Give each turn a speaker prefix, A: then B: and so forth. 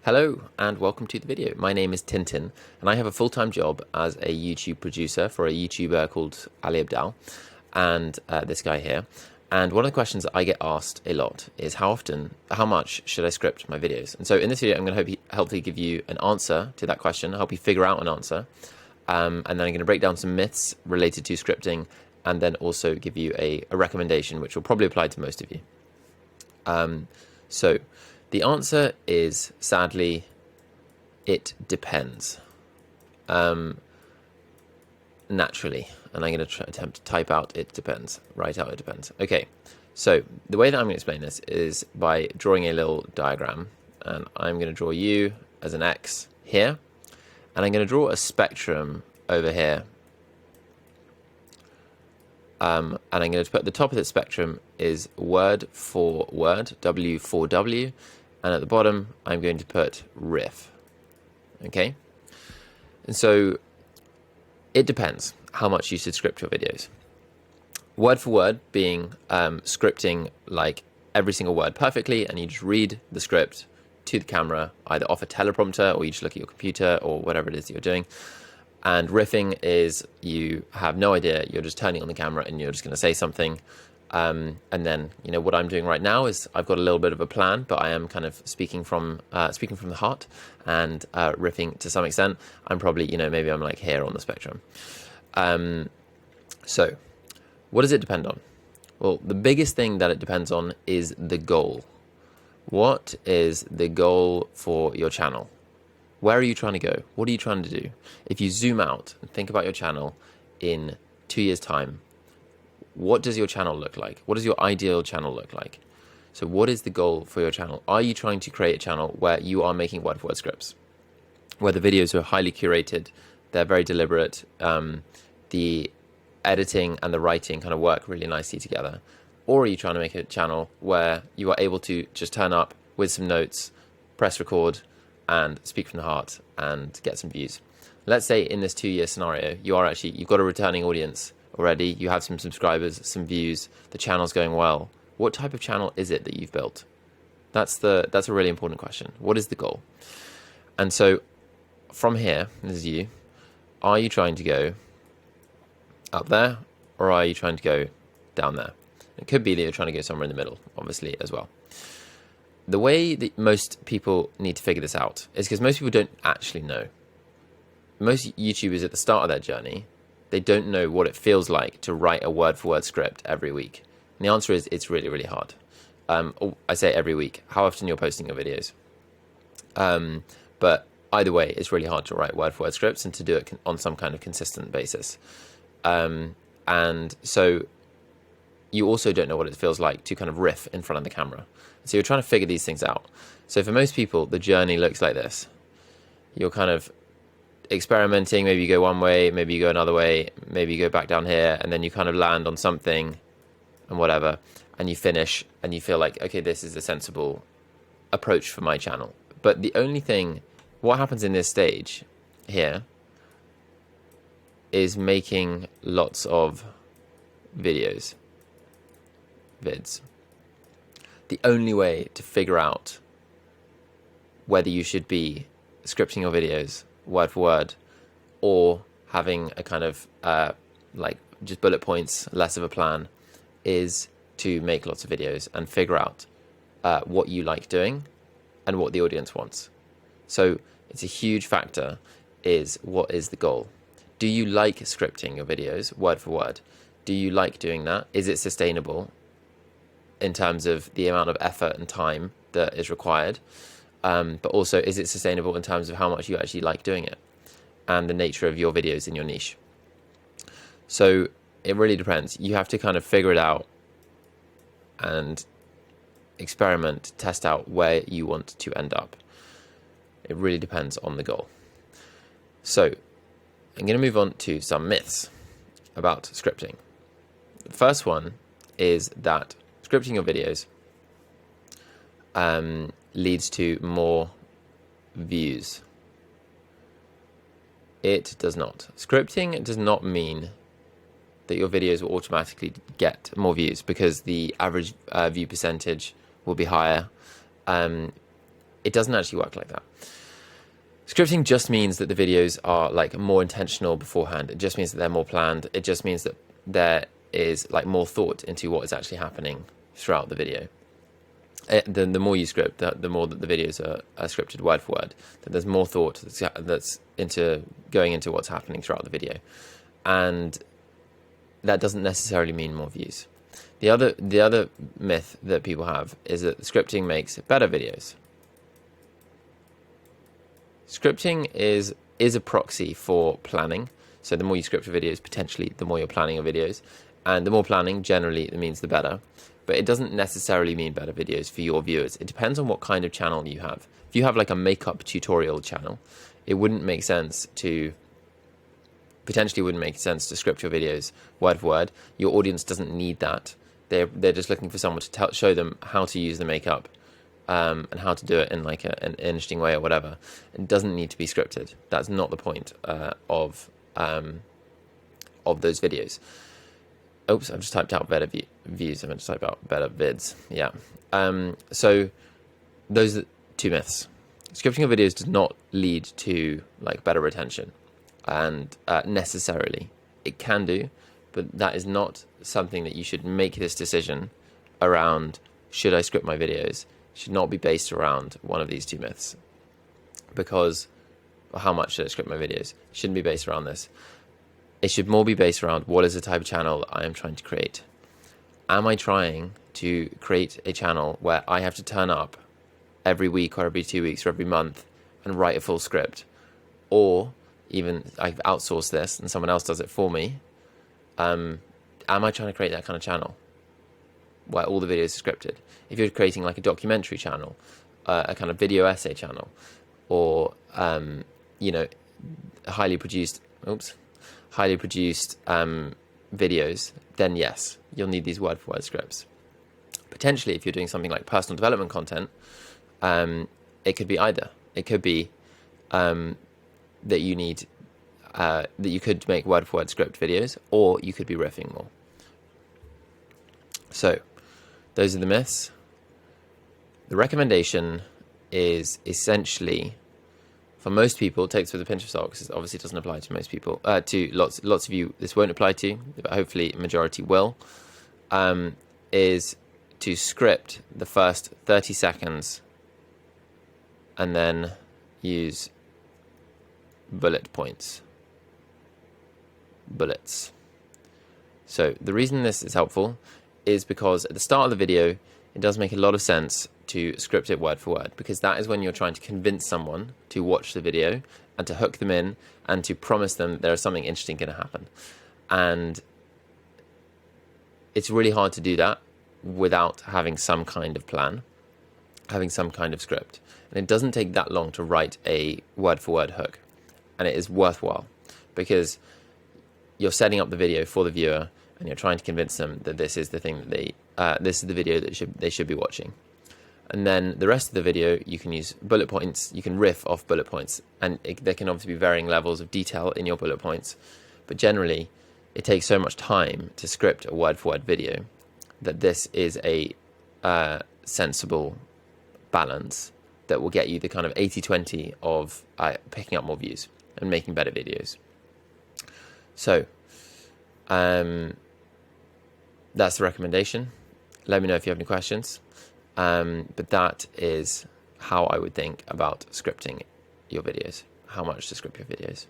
A: Hello and welcome to the video. My name is Tintin and I have a full-time job as a YouTube producer for a YouTuber called Ali Abdal and this guy here. And one of the questions that I get asked a lot is how much should I script my videos? And so in this video, I'm going to hopefully give you an answer to that question, help you figure out an answer. And then I'm going to break down some myths related to scripting and then also give you a recommendation, which will probably apply to most of you. So the answer is, sadly, it depends. Naturally, and I'm going to attempt to type out it depends, write out it depends. Okay, so the way that I'm going to explain this is by drawing a little diagram, and I'm going to draw you as an X here, and I'm going to draw a spectrum over here. And I'm going to put the top of the spectrum is word for word, W for W, and at the bottom I'm going to put riff. Okay, and so it depends how much you should script your videos. Word for word being scripting like every single word perfectly, and you just read the script to the camera, either off a teleprompter or you just look at your computer or whatever it is that you're doing. And riffing is you have no idea, you're just turning on the camera and you're just going to say something. And then, you know, what I'm doing right now is I've got a little bit of a plan, but I am kind of speaking from the heart and riffing to some extent. I'm probably, you know, maybe I'm like here on the spectrum. So what does it depend on? Well, the biggest thing that it depends on is the goal. What is the goal for your channel? Where are you trying to go? What are you trying to do? If you zoom out and think about your channel in 2 years' time, what does your channel look like? What does your ideal channel look like? So what is the goal for your channel? Are you trying to create a channel where you are making word-for-word scripts, where the videos are highly curated, they're very deliberate, the editing and the writing kind of work really nicely together? Or are you trying to make a channel where you are able to just turn up with some notes, press record, and speak from the heart and get some views? Let's say in this 2-year scenario, you've got a returning audience already, you have some subscribers, some views, the channel's going well. What type of channel is it that you've built? That's a really important question. What is the goal? And so from here, this is you, are you trying to go up there or are you trying to go down there? It could be that you're trying to go somewhere in the middle, obviously, as well. The way that most people need to figure this out is because most people don't actually know. Most YouTubers at the start of their journey, they don't know what it feels like to write a word-for-word script every week. And the answer is it's really, really hard. I say every week, how often you're posting your videos. But either way, it's really hard to write word-for-word scripts and to do it on some kind of consistent basis. And so you also don't know what it feels like to kind of riff in front of the camera. So you're trying to figure these things out. So for most people, the journey looks like this. You're kind of experimenting, maybe you go one way, maybe you go another way, maybe you go back down here, and then you kind of land on something and whatever, and you finish and you feel like, okay, this is a sensible approach for my channel. But the only thing, what happens in this stage here is making lots of vids. The only way to figure out whether you should be scripting your videos word for word or having a kind of like just bullet points, less of a plan, is to make lots of videos and figure out what you like doing and what the audience wants. So it's a huge factor, is what is the goal? Do you like scripting your videos word for word? Do you like doing that? Is it sustainable in terms of the amount of effort and time that is required? But also, is it sustainable in terms of how much you actually like doing it and the nature of your videos in your niche? So it really depends. You have to kind of figure it out and experiment, test out where you want to end up. It really depends on the goal. So I'm going to move on to some myths about scripting. The first one is that scripting your videos leads to more views. It does not. Scripting does not mean that your videos will automatically get more views because the average view percentage will be higher. It doesn't actually work like that. Scripting just means that the videos are like more intentional beforehand. It just means that they're more planned. It just means that there is like more thought into what is actually happening throughout the video. The more you script, the more that the videos are scripted word for word. That there's more thought that's into going into what's happening throughout the video, and that doesn't necessarily mean more views. The other myth that people have is that scripting makes better videos. Scripting is a proxy for planning. So the more you script your videos, potentially the more you're planning your videos, and the more planning generally means the better. But it doesn't necessarily mean better videos for your viewers. It depends on what kind of channel you have. If you have like a makeup tutorial channel, it wouldn't make sense to potentially wouldn't make sense to script your videos word for word. Your audience doesn't need that. They're just looking for someone to show them how to use the makeup. And how to do it in like an interesting way or whatever. It doesn't need to be scripted. That's not the point of those videos. Oops, I've just typed out better views. I meant to type out better vids. Yeah. So those are two myths. Scripting your videos does not lead to like better retention, and necessarily it can do, but that is not something that you should make this decision around. Should I script my videos? Should not be based around one of these two myths, because how much should I script my videos? Shouldn't be based around this. It should more be based around what is the type of channel I am trying to create. Am I trying to create a channel where I have to turn up every week or every 2 weeks or every month and write a full script, or even I've outsourced this and someone else does it for me? Am I trying to create that kind of channel where all the videos are scripted? If you're creating like a documentary channel, a kind of video essay channel, or highly produced videos, then yes, you'll need these word for word scripts. Potentially, if you're doing something like personal development content, it could be either. It could be that you need that you could make word for word script videos, or you could be riffing more. So those are the myths. The recommendation is essentially, for most people, takes with a pinch of salt, because it obviously doesn't apply to most people. To lots of you, this won't apply to, but hopefully majority will. Is to script the first 30 seconds and then use bullet points, bullets. So the reason this is helpful is because at the start of the video, it does make a lot of sense to script it word for word, because that is when you're trying to convince someone to watch the video and to hook them in and to promise them that there is something interesting going to happen. And it's really hard to do that without having some kind of plan, having some kind of script. And it doesn't take that long to write a word for word hook. And it is worthwhile, because you're setting up the video for the viewer and you're trying to convince them that this is the thing that this is the video that they should be watching. And then the rest of the video, you can use bullet points, you can riff off bullet points, and there can obviously be varying levels of detail in your bullet points, but generally it takes so much time to script a word for word video that this is a sensible balance that will get you the kind of 80-20 of picking up more views and making better videos. So that's the recommendation. Let me know if you have any questions. But that is how I would think about scripting your videos, how much to script your videos.